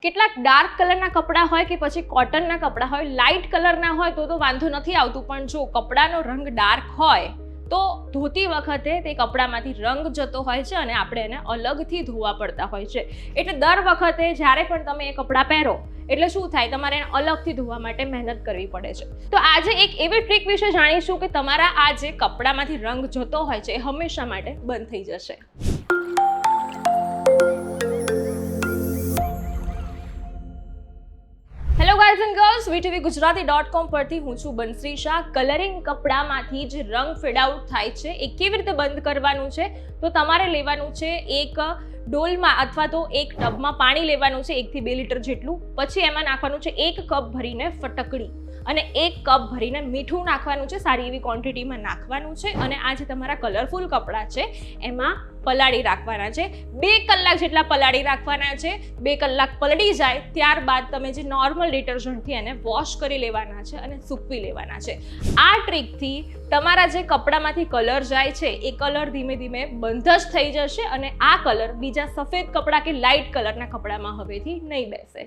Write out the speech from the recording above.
કેટલાક ડાર્ક કલરના કપડાં હોય કે પછી કોટનના કપડાં હોય, લાઇટ કલરના હોય તો વાંધો નથી આવતું, પણ જો કપડાનો રંગ ડાર્ક હોય તો ધોતી વખતે તે કપડામાંથી રંગ જતો હોય છે અને આપણે એને અલગથી ધોવા પડતા હોય છે. એટલે દર વખતે જ્યારે પણ તમે એ કપડાં પહેરો એટલે શું થાય, તમારે એને અલગથી ધોવા માટે મહેનત કરવી પડે છે. તો આજે એક એવી ટ્રીક વિશે જાણીશું કે તમારા આ જે કપડામાંથી રંગ જતો હોય છે એ હંમેશા માટે બંધ થઈ જશે. Hello guys and girls, VTVGujarati.com પરથી હું છું બંસરી શાહ. કલરિંગ કપડામાંથી જે રંગ ફેડ આઉટ થાય છે એ કેવી રીતે બંધ કરવાનું છે, તો તમારે લેવાનું છે એક ડોલમાં અથવા તો એક ટબમાં પાણી લેવાનું છે 1 થી 2 લીટર જેટલું. પછી એમાં નાખવાનું છે 1 કપ ભરીને ફટકડી અને 1 કપ ભરીને મીઠું નાખવાનું છે. સારી એવી ક્વોન્ટિટીમાં નાખવાનું છે અને આ જે તમારા કલરફુલ કપડાં છે એમાં પલાળી રાખવાના છે. 2 કલાક જેટલા પલાળી રાખવાના છે. 2 કલાક પલળી જાય ત્યારબાદ તમે જે નોર્મલ ડિટર્જન્ટથી એને વોશ કરી લેવાના છે અને સૂકવી લેવાના છે. આ ટ્રીકથી તમારા જે કપડામાંથી કલર જાય છે એ કલર ધીમે ધીમે બંધ જ થઈ જશે અને આ કલર બીજા સફેદ કપડાં કે લાઇટ કલરના કપડામાં હવેથી નહીં બેસે.